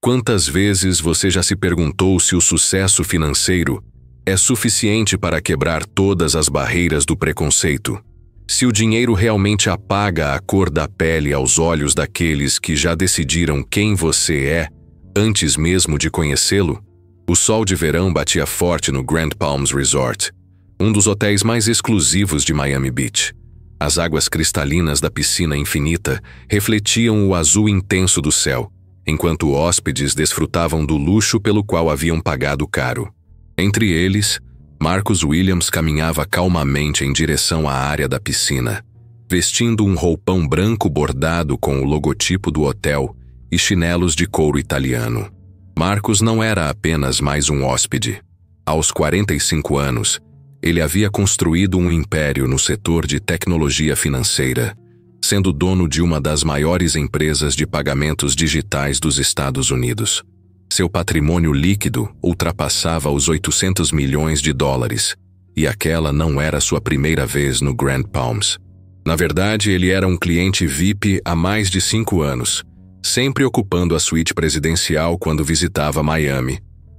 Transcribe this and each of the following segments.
Quantas vezes você já se perguntou se o sucesso financeiro é suficiente para quebrar todas as barreiras do preconceito? Se o dinheiro realmente apaga a cor da pele aos olhos daqueles que já decidiram quem você é antes mesmo de conhecê-lo? O sol de verão batia forte no Grand Palms Resort, um dos hotéis mais exclusivos de Miami Beach. As águas cristalinas da piscina infinita refletiam o azul intenso do céu, enquanto hóspedes desfrutavam do luxo pelo qual haviam pagado caro. Entre eles, Marcus Williams caminhava calmamente em direção à área da piscina, vestindo um roupão branco bordado com o logotipo do hotel e chinelos de couro italiano. Marcus não era apenas mais um hóspede. Aos 45 anos, ele havia construído um império no setor de tecnologia financeira, sendo dono de uma das maiores empresas de pagamentos digitais dos Estados Unidos. Seu patrimônio líquido ultrapassava os 800 milhões de dólares, e aquela não era sua primeira vez no Grand Palms. Na verdade, ele era um cliente VIP há mais de 5 anos, sempre ocupando a suíte presidencial quando visitava Miami.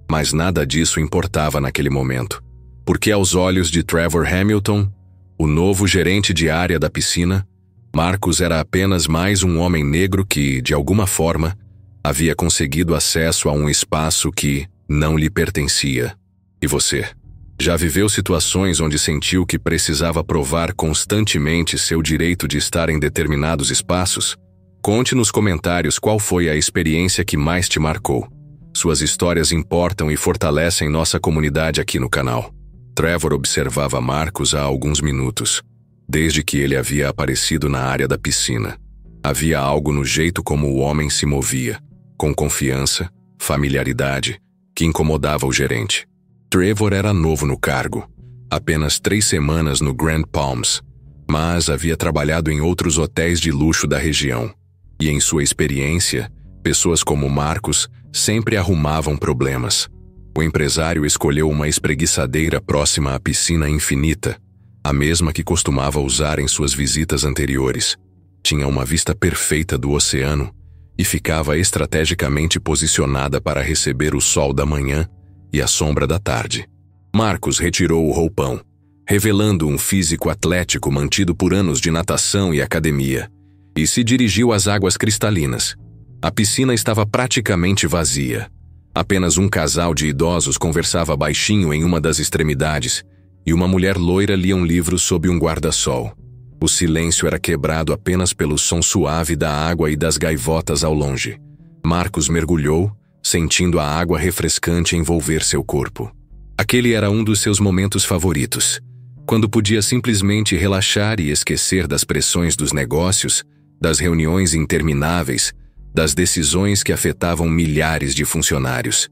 Mas nada disso importava naquele momento, porque aos olhos de Trevor Hamilton, o novo gerente de área da piscina, Marcus era apenas mais um homem negro que, de alguma forma, havia conseguido acesso a um espaço que não lhe pertencia. E você? Já viveu situações onde sentiu que precisava provar constantemente seu direito de estar em determinados espaços? Conte nos comentários qual foi a experiência que mais te marcou. Suas histórias importam e fortalecem nossa comunidade aqui no canal. Trevor observava Marcus há alguns minutos, desde que ele havia aparecido na área da piscina. Havia algo no jeito como o homem se movia, com confiança, familiaridade, que incomodava o gerente. Trevor era novo no cargo, apenas 3 semanas no Grand Palms, mas havia trabalhado em outros hotéis de luxo da região. E em sua experiência, pessoas como Marcus sempre arrumavam problemas. O empresário escolheu uma espreguiçadeira próxima à piscina infinita, a mesma que costumava usar em suas visitas anteriores. Tinha uma vista perfeita do oceano e ficava estrategicamente posicionada para receber o sol da manhã e a sombra da tarde. Marcus retirou o roupão, revelando um físico atlético mantido por anos de natação e academia, e se dirigiu às águas cristalinas. A piscina estava praticamente vazia. Apenas um casal de idosos conversava baixinho em uma das extremidades, e uma mulher loira lia um livro sob um guarda-sol. O silêncio era quebrado apenas pelo som suave da água e das gaivotas ao longe. Marcus mergulhou, sentindo a água refrescante envolver seu corpo. Aquele era um dos seus momentos favoritos, quando podia simplesmente relaxar e esquecer das pressões dos negócios, das reuniões intermináveis, das decisões que afetavam milhares de funcionários.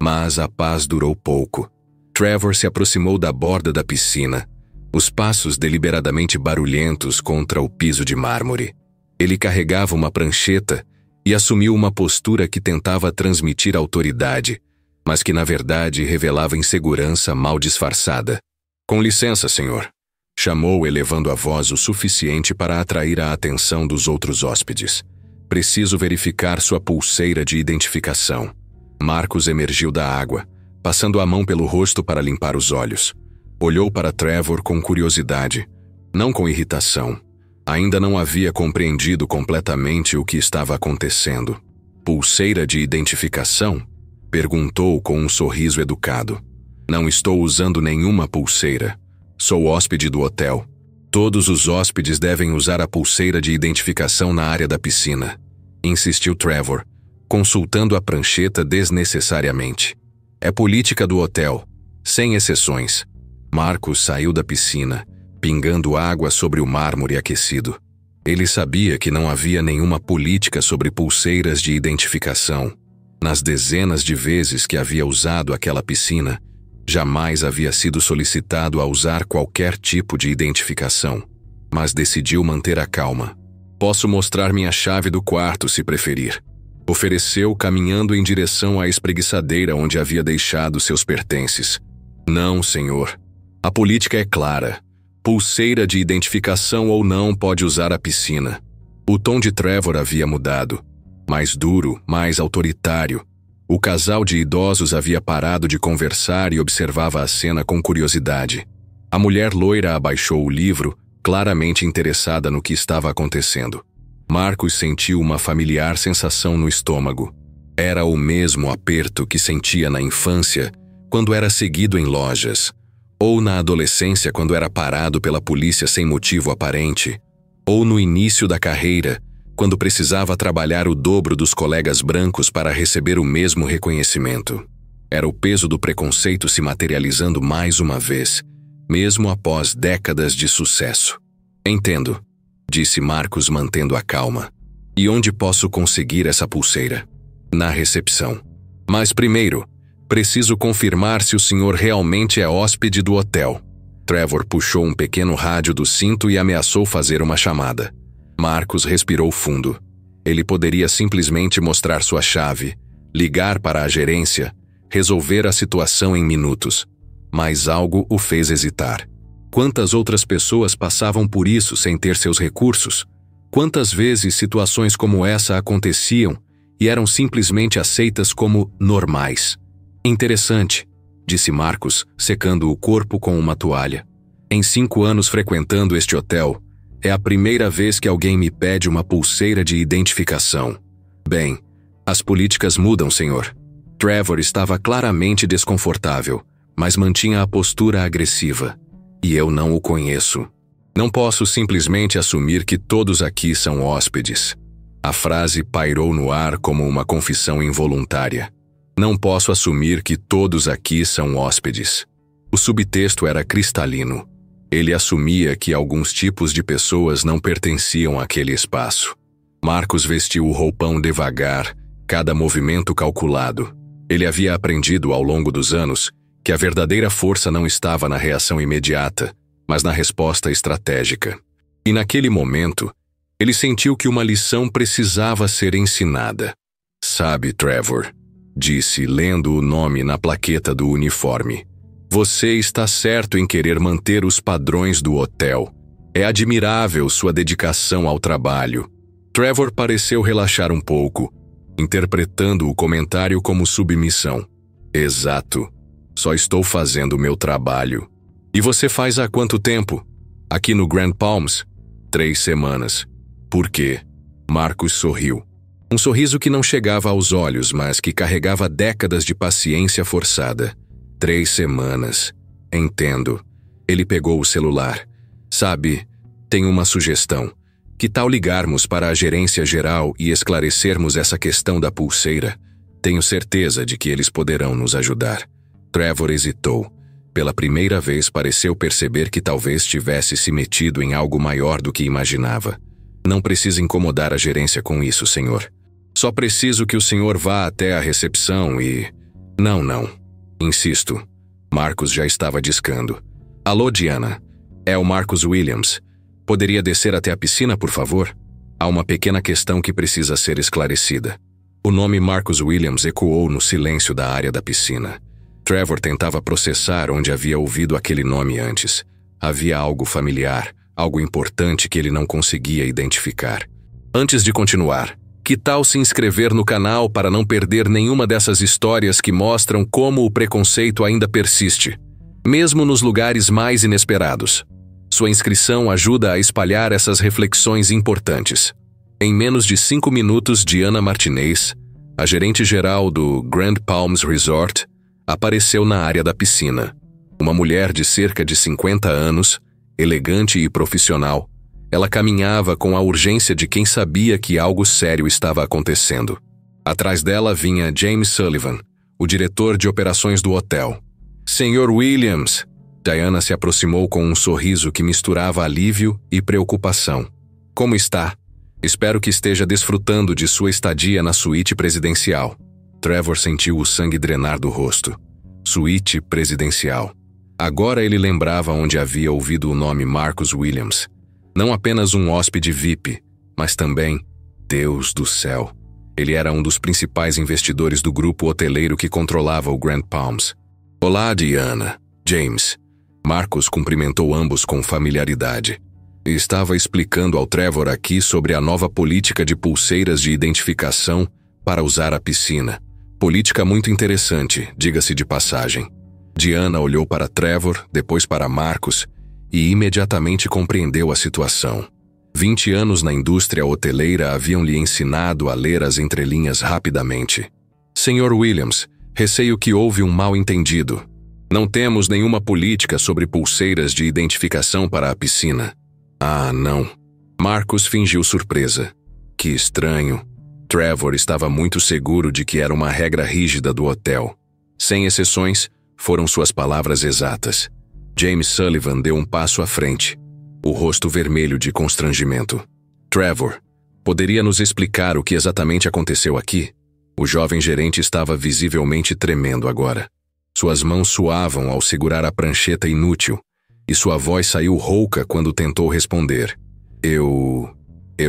Mas a paz durou pouco. Trevor se aproximou da borda da piscina, os passos deliberadamente barulhentos contra o piso de mármore. Ele carregava uma prancheta e assumiu uma postura que tentava transmitir autoridade, mas que na verdade revelava insegurança mal disfarçada. "Com licença, senhor", chamou, elevando a voz o suficiente para atrair a atenção dos outros hóspedes. "Preciso verificar sua pulseira de identificação." Marcus emergiu da água, passando a mão pelo rosto para limpar os olhos. Olhou para Trevor com curiosidade, não com irritação. Ainda não havia compreendido completamente o que estava acontecendo. "Pulseira de identificação?" perguntou com um sorriso educado. "Não estou usando nenhuma pulseira. Sou hóspede do hotel. Todos os hóspedes devem usar a pulseira de identificação na área da piscina", insistiu Trevor, consultando a prancheta desnecessariamente. "É política do hotel, sem exceções." Marcus saiu da piscina, pingando água sobre o mármore aquecido. Ele sabia que não havia nenhuma política sobre pulseiras de identificação. Nas dezenas de vezes que havia usado aquela piscina, jamais havia sido solicitado a usar qualquer tipo de identificação, mas decidiu manter a calma. "Posso mostrar minha chave do quarto, se preferir", ofereceu, caminhando em direção à espreguiçadeira onde havia deixado seus pertences. "Não, senhor. A política é clara. Pulseira de identificação ou não pode usar a piscina." O tom de Trevor havia mudado. Mais duro, mais autoritário, O casal de idosos havia parado de conversar e observava a cena com curiosidade. A mulher loira abaixou o livro, claramente interessada no que estava acontecendo. Marcos sentiu uma familiar sensação no estômago. Era o mesmo aperto que sentia na infância, quando era seguido em lojas, ou na adolescência quando era parado pela polícia sem motivo aparente, ou no início da carreira, quando precisava trabalhar o dobro dos colegas brancos para receber o mesmo reconhecimento. Era o peso do preconceito se materializando mais uma vez, mesmo após décadas de sucesso. Entendo, disse Marcos mantendo a calma. E onde posso conseguir essa pulseira? Na recepção. Mas primeiro, preciso confirmar se o senhor realmente é hóspede do hotel. Trevor puxou um pequeno rádio do cinto e ameaçou fazer uma chamada. Marcos respirou fundo. Ele poderia simplesmente mostrar sua chave, ligar para a gerência, resolver a situação em minutos. Mas algo o fez hesitar. Quantas outras pessoas passavam por isso sem ter seus recursos? Quantas vezes situações como essa aconteciam e eram simplesmente aceitas como normais? Interessante, disse Marcos, secando o corpo com uma toalha. Em 5 anos frequentando este hotel, é a primeira vez que alguém me pede uma pulseira de identificação. Bem, as políticas mudam, senhor. Trevor estava claramente desconfortável, mas mantinha a postura agressiva. E eu não o conheço. Não posso simplesmente assumir que todos aqui são hóspedes. A frase pairou no ar como uma confissão involuntária. Não posso assumir que todos aqui são hóspedes. O subtexto era cristalino. Ele assumia que alguns tipos de pessoas não pertenciam àquele espaço. Marcos vestiu o roupão devagar, cada movimento calculado. Ele havia aprendido ao longo dos anos que a verdadeira força não estava na reação imediata, mas na resposta estratégica. E naquele momento, ele sentiu que uma lição precisava ser ensinada. Sabe, Trevor, disse, lendo o nome na plaqueta do uniforme. Você está certo em querer manter os padrões do hotel. É admirável sua dedicação ao trabalho. Trevor pareceu relaxar um pouco, interpretando o comentário como submissão. Exato. Só estou fazendo o meu trabalho. E você faz há quanto tempo? Aqui no Grand Palms? 3 semanas. Por quê? Marcos sorriu. Um sorriso que não chegava aos olhos, mas que carregava décadas de paciência forçada. 3 semanas. Entendo. Ele pegou o celular. Sabe, tenho uma sugestão. Que tal ligarmos para a gerência geral e esclarecermos essa questão da pulseira? Tenho certeza de que eles poderão nos ajudar. Trevor hesitou. Pela primeira vez pareceu perceber que talvez tivesse se metido em algo maior do que imaginava. Não precisa incomodar a gerência com isso, senhor. Só preciso que o senhor vá até a recepção e... Não. Insisto. Marcos já estava discando. Alô, Diana. É o Marcus Williams. Poderia descer até a piscina, por favor? Há uma pequena questão que precisa ser esclarecida. O nome Marcus Williams ecoou no silêncio da área da piscina. Trevor tentava processar onde havia ouvido aquele nome antes. Havia algo familiar, algo importante que ele não conseguia identificar. Antes de continuar, que tal se inscrever no canal para não perder nenhuma dessas histórias que mostram como o preconceito ainda persiste, mesmo nos lugares mais inesperados? Sua inscrição ajuda a espalhar essas reflexões importantes. Em menos de 5 minutos, Diana Martinez, a gerente-geral do Grand Palms Resort, apareceu na área da piscina. Uma mulher de cerca de 50 anos, elegante e profissional, ela caminhava com a urgência de quem sabia que algo sério estava acontecendo. Atrás dela vinha James Sullivan, o diretor de operações do hotel. Sr. Williams, Diana se aproximou com um sorriso que misturava alívio e preocupação. Como está? Espero que esteja desfrutando de sua estadia na suíte presidencial. Trevor sentiu o sangue drenar do rosto. Suíte presidencial. Agora ele lembrava onde havia ouvido o nome Marcus Williams. Não apenas um hóspede VIP, mas também, Deus do céu, ele era um dos principais investidores do grupo hoteleiro que controlava o Grand Palms. Olá, Diana. James. Marcus cumprimentou ambos com familiaridade. Estava explicando ao Trevor aqui sobre a nova política de pulseiras de identificação para usar a piscina. Política muito interessante, diga-se de passagem. Diana olhou para Trevor, depois para Marcus, e imediatamente compreendeu a situação. 20 anos na indústria hoteleira haviam lhe ensinado a ler as entrelinhas rapidamente. Sr. Williams, receio que houve um mal-entendido. Não temos nenhuma política sobre pulseiras de identificação para a piscina. Ah, não. Marcus fingiu surpresa. Que estranho. Trevor estava muito seguro de que era uma regra rígida do hotel. Sem exceções, foram suas palavras exatas. James Sullivan deu um passo à frente, o rosto vermelho de constrangimento. Trevor, poderia nos explicar o que exatamente aconteceu aqui? O jovem gerente estava visivelmente tremendo agora. Suas mãos suavam ao segurar a prancheta inútil, e sua voz saiu rouca quando tentou responder. Eu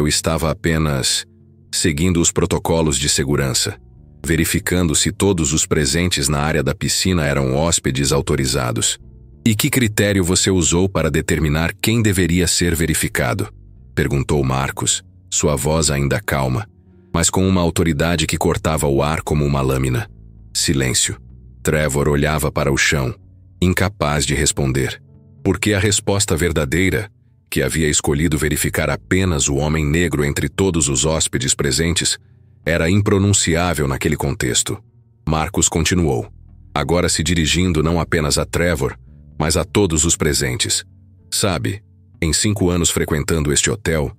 estava apenas seguindo os protocolos de segurança, verificando se todos os presentes na área da piscina eram hóspedes autorizados. E que critério você usou para determinar quem deveria ser verificado? Perguntou Marcus, sua voz ainda calma, mas com uma autoridade que cortava o ar como uma lâmina. Silêncio. Trevor olhava para o chão, incapaz de responder. Porque a resposta verdadeira, que havia escolhido verificar apenas o homem negro entre todos os hóspedes presentes, era impronunciável naquele contexto. Marcus continuou, agora se dirigindo não apenas a Trevor, mas a todos os presentes. Sabe, em 5 anos frequentando este hotel,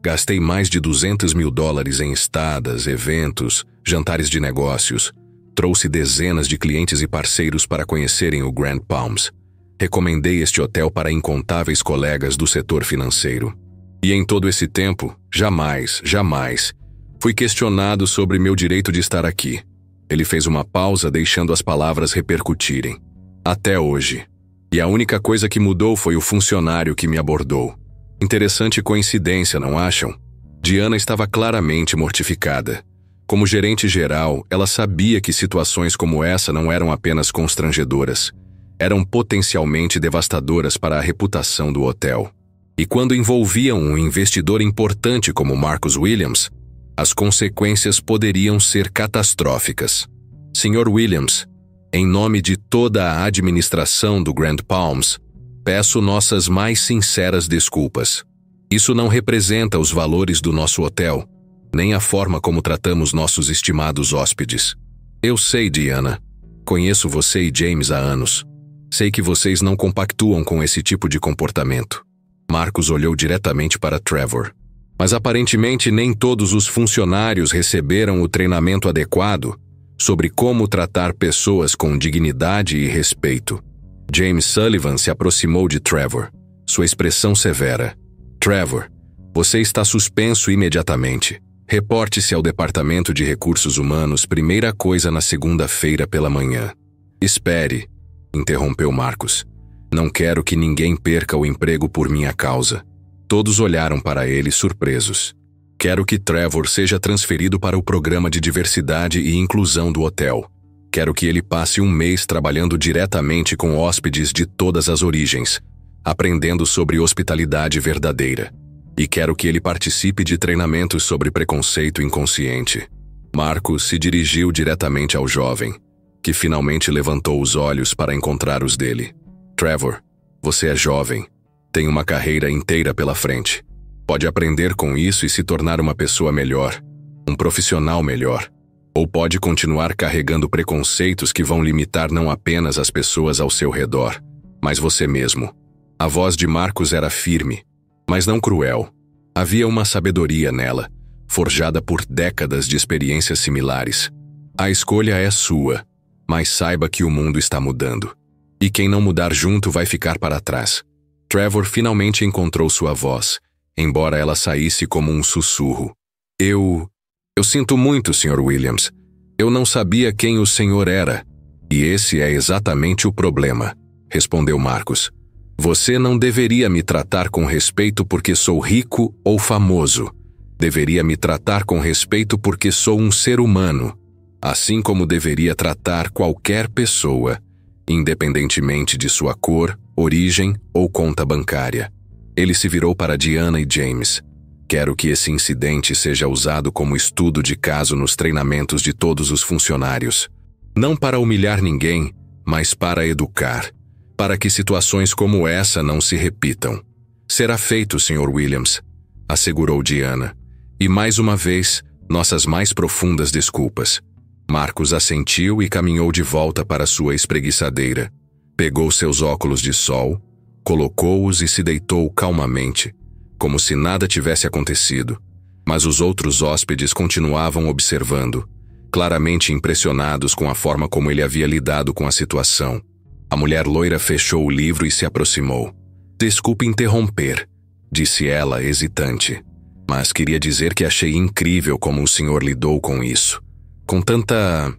gastei mais de $200 mil em estadas, eventos, jantares de negócios. Trouxe dezenas de clientes e parceiros para conhecerem o Grand Palms. Recomendei este hotel para incontáveis colegas do setor financeiro. E em todo esse tempo, jamais, fui questionado sobre meu direito de estar aqui. Ele fez uma pausa, deixando as palavras repercutirem. Até hoje. E a única coisa que mudou foi o funcionário que me abordou. Interessante coincidência, não acham? Diana estava claramente mortificada. Como gerente geral, ela sabia que situações como essa não eram apenas constrangedoras, eram potencialmente devastadoras para a reputação do hotel. E quando envolviam um investidor importante como Marcus Williams, as consequências poderiam ser catastróficas. Sr. Williams, em nome de toda a administração do Grand Palms, peço nossas mais sinceras desculpas. Isso não representa os valores do nosso hotel, nem a forma como tratamos nossos estimados hóspedes. Eu sei, Diana. Conheço você e James há anos. Sei que vocês não compactuam com esse tipo de comportamento. Marcus olhou diretamente para Trevor. Mas aparentemente nem todos os funcionários receberam o treinamento adequado sobre como tratar pessoas com dignidade e respeito. James Sullivan se aproximou de Trevor, sua expressão severa. Trevor, você está suspenso imediatamente. Reporte-se ao Departamento de Recursos Humanos primeira coisa na segunda-feira pela manhã. Espere, interrompeu Marcus. Não quero que ninguém perca o emprego por minha causa. Todos olharam para ele surpresos. Quero que Trevor seja transferido para o programa de diversidade e inclusão do hotel. Quero que ele passe um mês trabalhando diretamente com hóspedes de todas as origens, aprendendo sobre hospitalidade verdadeira. E quero que ele participe de treinamentos sobre preconceito inconsciente. Marcus se dirigiu diretamente ao jovem, que finalmente levantou os olhos para encontrar os dele. Trevor, você é jovem. Tem uma carreira inteira pela frente. Pode aprender com isso e se tornar uma pessoa melhor, um profissional melhor. Ou pode continuar carregando preconceitos que vão limitar não apenas as pessoas ao seu redor, mas você mesmo. A voz de Marcus era firme, mas não cruel. Havia uma sabedoria nela, forjada por décadas de experiências similares. A escolha é sua, mas saiba que o mundo está mudando. E quem não mudar junto vai ficar para trás. Trevor finalmente encontrou sua voz, embora ela saísse como um sussurro. Eu sinto muito, Sr. Williams. Eu não sabia quem o senhor era. E esse é exatamente o problema, respondeu Marcus. Você não deveria me tratar com respeito porque sou rico ou famoso. Deveria me tratar com respeito porque sou um ser humano, assim como deveria tratar qualquer pessoa, independentemente de sua cor, origem ou conta bancária. Ele se virou para Diana e James. Quero que esse incidente seja usado como estudo de caso nos treinamentos de todos os funcionários. Não para humilhar ninguém, mas para educar, para que situações como essa não se repitam. Será feito, Sr. Williams, assegurou Diana. E mais uma vez, nossas mais profundas desculpas. Marcus assentiu e caminhou de volta para sua espreguiçadeira. Pegou seus óculos de sol, colocou-os e se deitou calmamente, como se nada tivesse acontecido. Mas os outros hóspedes continuavam observando, claramente impressionados com a forma como ele havia lidado com a situação. A mulher loira fechou o livro e se aproximou. Desculpe interromper, disse ela, hesitante. Mas queria dizer que achei incrível como o senhor lidou com isso. Com tanta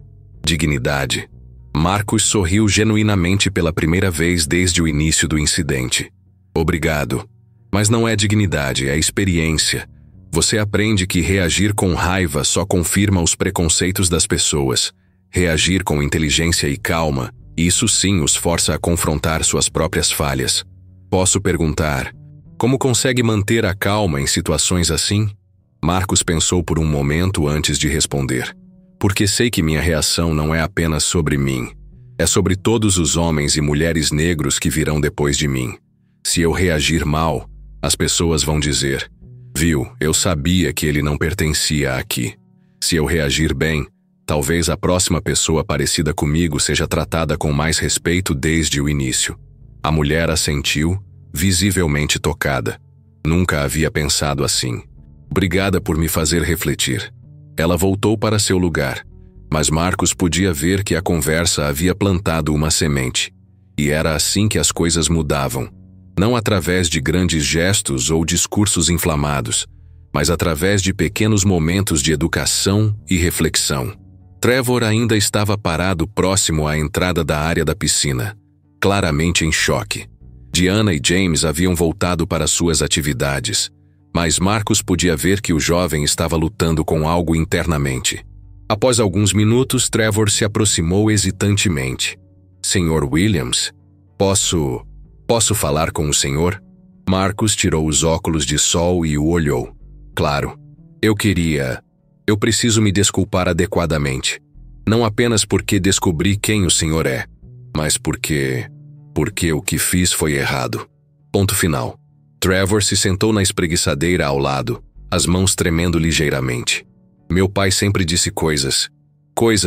dignidade. Marcus sorriu genuinamente pela primeira vez desde o início do incidente. Obrigado. Mas não é dignidade, é experiência. Você aprende que reagir com raiva só confirma os preconceitos das pessoas. Reagir com inteligência e calma, isso sim os força a confrontar suas próprias falhas. Posso perguntar, como consegue manter a calma em situações assim? Marcus pensou por um momento antes de responder. Porque sei que minha reação não é apenas sobre mim. É sobre todos os homens e mulheres negros que virão depois de mim. Se eu reagir mal, as pessoas vão dizer: viu, eu sabia que ele não pertencia aqui. Se eu reagir bem, talvez a próxima pessoa parecida comigo seja tratada com mais respeito desde o início. A mulher assentiu, visivelmente tocada. Nunca havia pensado assim. Obrigada por me fazer refletir. Ela voltou para seu lugar, mas Marcus podia ver que a conversa havia plantado uma semente. E era assim que as coisas mudavam. Não através de grandes gestos ou discursos inflamados, mas através de pequenos momentos de educação e reflexão. Trevor ainda estava parado próximo à entrada da área da piscina, claramente em choque. Diana e James haviam voltado para suas atividades, mas Marcus podia ver que o jovem estava lutando com algo internamente. Após alguns minutos, Trevor se aproximou hesitantemente. Sr. Williams, posso falar com o senhor? Marcus tirou os óculos de sol e o olhou. Claro, eu preciso me desculpar adequadamente. Não apenas porque descobri quem o senhor é, mas porque o que fiz foi errado. Ponto final. Trevor se sentou na espreguiçadeira ao lado, as mãos tremendo ligeiramente. Meu pai sempre disse coisas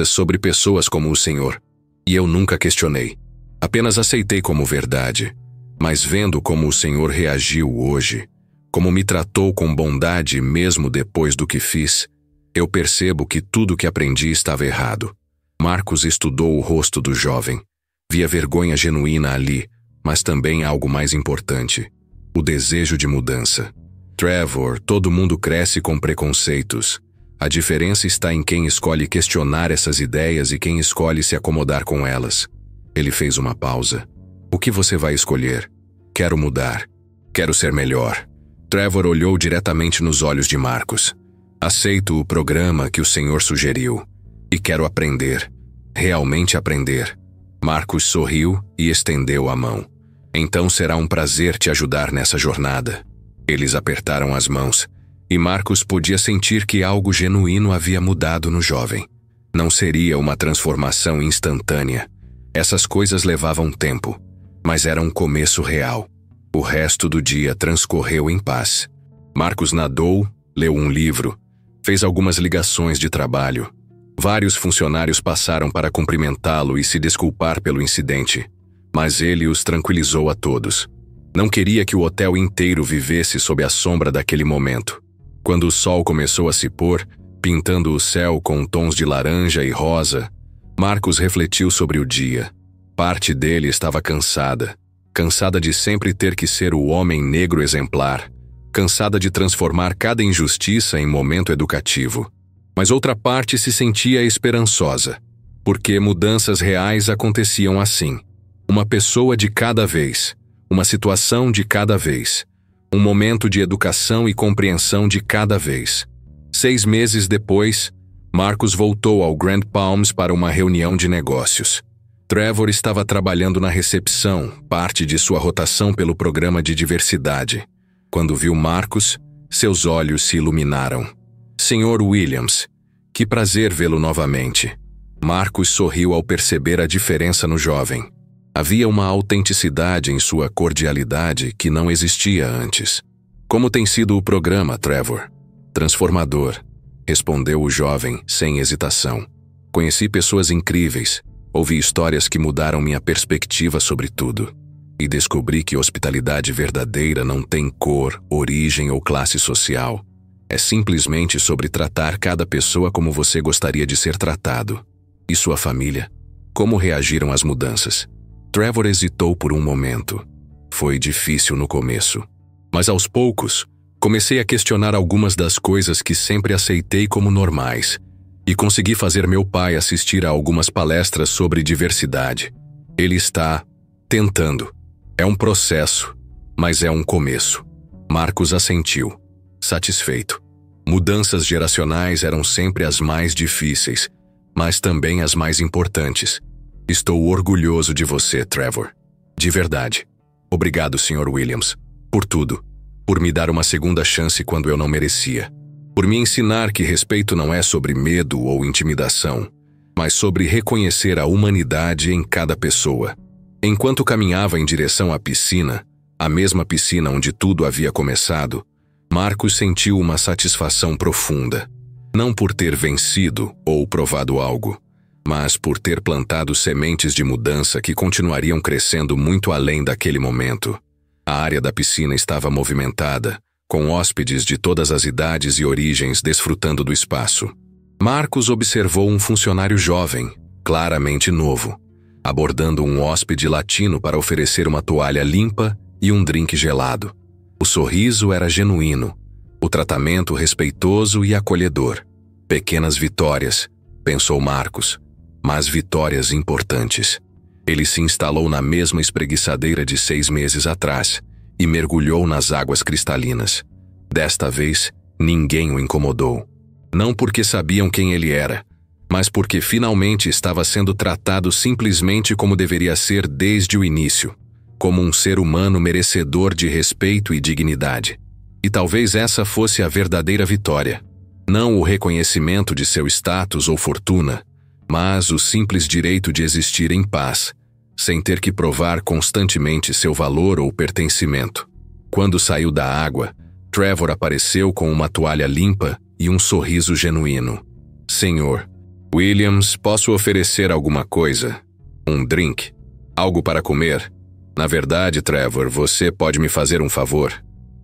sobre pessoas como o senhor, e eu nunca questionei. Apenas aceitei como verdade. Mas vendo como o senhor reagiu hoje, como me tratou com bondade mesmo depois do que fiz, eu percebo que tudo que aprendi estava errado. Marcus estudou o rosto do jovem. Via vergonha genuína ali, mas também algo mais importante: o desejo de mudança. Trevor, todo mundo cresce com preconceitos. A diferença está em quem escolhe questionar essas ideias e quem escolhe se acomodar com elas. Ele fez uma pausa. O que você vai escolher? Quero mudar. Quero ser melhor. Trevor olhou diretamente nos olhos de Marcus. Aceito o programa que o senhor sugeriu. E quero aprender. Realmente aprender. Marcus sorriu e estendeu a mão. Então será um prazer te ajudar nessa jornada. Eles apertaram as mãos, e Marcus podia sentir que algo genuíno havia mudado no jovem. Não seria uma transformação instantânea. Essas coisas levavam tempo, mas era um começo real. O resto do dia transcorreu em paz. Marcus nadou, leu um livro, fez algumas ligações de trabalho. Vários funcionários passaram para cumprimentá-lo e se desculpar pelo incidente, mas ele os tranquilizou a todos. Não queria que o hotel inteiro vivesse sob a sombra daquele momento. Quando o sol começou a se pôr, pintando o céu com tons de laranja e rosa, Marcus refletiu sobre o dia. Parte dele estava cansada de sempre ter que ser o homem negro exemplar, cansada de transformar cada injustiça em momento educativo. Mas outra parte se sentia esperançosa, porque mudanças reais aconteciam assim. Uma pessoa de cada vez, uma situação de cada vez, um momento de educação e compreensão de cada vez. 6 meses depois, Marcus voltou ao Grand Palms para uma reunião de negócios. Trevor estava trabalhando na recepção, parte de sua rotação pelo programa de diversidade. Quando viu Marcus, Seus olhos se iluminaram. Senhor Williams, que prazer vê-lo novamente. Marcus sorriu ao perceber a diferença no jovem. Havia uma autenticidade em sua cordialidade que não existia antes. Como tem sido o programa, Trevor? Transformador, respondeu o jovem sem hesitação. Conheci pessoas incríveis, ouvi histórias que mudaram minha perspectiva sobre tudo. E descobri que hospitalidade verdadeira não tem cor, origem ou classe social. É simplesmente sobre tratar cada pessoa como você gostaria de ser tratado. E sua família? Como reagiram às mudanças? Trevor hesitou por um momento. Foi difícil no começo. Mas aos poucos, comecei a questionar algumas das coisas que sempre aceitei como normais. E consegui fazer meu pai assistir a algumas palestras sobre diversidade. Ele está tentando. É um processo, mas é um começo. Marcus assentiu, satisfeito. Mudanças geracionais eram sempre as mais difíceis, mas também as mais importantes. Estou orgulhoso de você, Trevor. De verdade. Obrigado, Sr. Williams, por tudo. Por me dar uma segunda chance quando eu não merecia. Por me ensinar que respeito não é sobre medo ou intimidação, mas sobre reconhecer a humanidade em cada pessoa. Enquanto caminhava em direção à piscina, a mesma piscina onde tudo havia começado, Marcus sentiu uma satisfação profunda. Não por ter vencido ou provado algo, mas por ter plantado sementes de mudança que continuariam crescendo muito além daquele momento. A área da piscina estava movimentada, com hóspedes de todas as idades e origens desfrutando do espaço. Marcus observou um funcionário jovem, claramente novo, abordando um hóspede latino para oferecer uma toalha limpa e um drink gelado. O sorriso era genuíno, o tratamento respeitoso e acolhedor. Pequenas vitórias, pensou Marcus, mas vitórias importantes. Ele se instalou na mesma espreguiçadeira de 6 meses atrás e mergulhou nas águas cristalinas. Desta vez, ninguém o incomodou. Não porque sabiam quem ele era, mas porque finalmente estava sendo tratado simplesmente como deveria ser desde o início, como um ser humano merecedor de respeito e dignidade. E talvez essa fosse a verdadeira vitória. Não o reconhecimento de seu status ou fortuna, mas o simples direito de existir em paz, sem ter que provar constantemente seu valor ou pertencimento. Quando saiu da água, Trevor apareceu com uma toalha limpa e um sorriso genuíno. Senhor Williams, posso oferecer alguma coisa? Um drink? Algo para comer? Na verdade, Trevor, você pode me fazer um favor?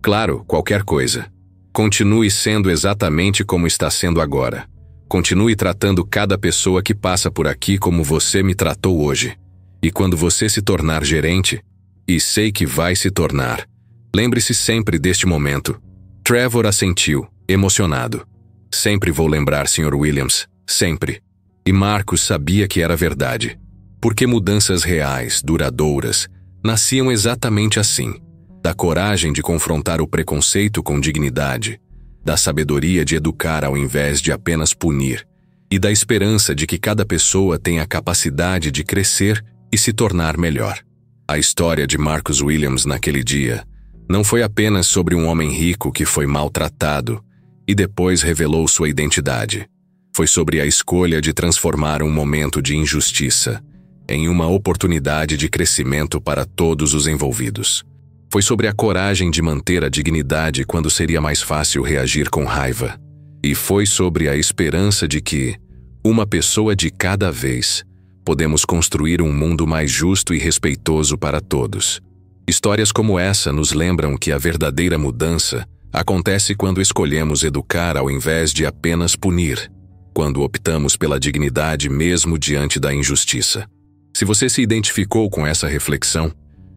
Claro, qualquer coisa. Continue sendo exatamente como está sendo agora. Continue tratando cada pessoa que passa por aqui como você me tratou hoje. E quando você se tornar gerente, e sei que vai se tornar, lembre-se sempre deste momento. Trevor assentiu, emocionado. Sempre vou lembrar, Sr. Williams, sempre. E Marcus sabia que era verdade. Porque mudanças reais, duradouras, nasciam exatamente assim. Da coragem de confrontar o preconceito com dignidade, da sabedoria de educar ao invés de apenas punir, e da esperança de que cada pessoa tenha a capacidade de crescer e se tornar melhor. A história de Marcus Williams naquele dia não foi apenas sobre um homem rico que foi maltratado e depois revelou sua identidade. Foi sobre a escolha de transformar um momento de injustiça em uma oportunidade de crescimento para todos os envolvidos. Foi sobre a coragem de manter a dignidade quando seria mais fácil reagir com raiva. E foi sobre a esperança de que, uma pessoa de cada vez, podemos construir um mundo mais justo e respeitoso para todos. Histórias como essa nos lembram que a verdadeira mudança acontece quando escolhemos educar ao invés de apenas punir, quando optamos pela dignidade mesmo diante da injustiça. Se você se identificou com essa reflexão,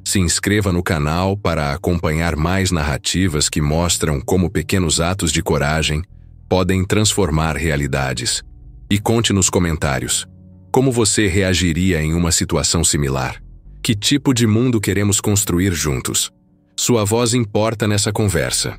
se inscreva no canal para acompanhar mais narrativas que mostram como pequenos atos de coragem podem transformar realidades. E conte nos comentários como você reagiria em uma situação similar. Que tipo de mundo queremos construir juntos? Sua voz importa nessa conversa.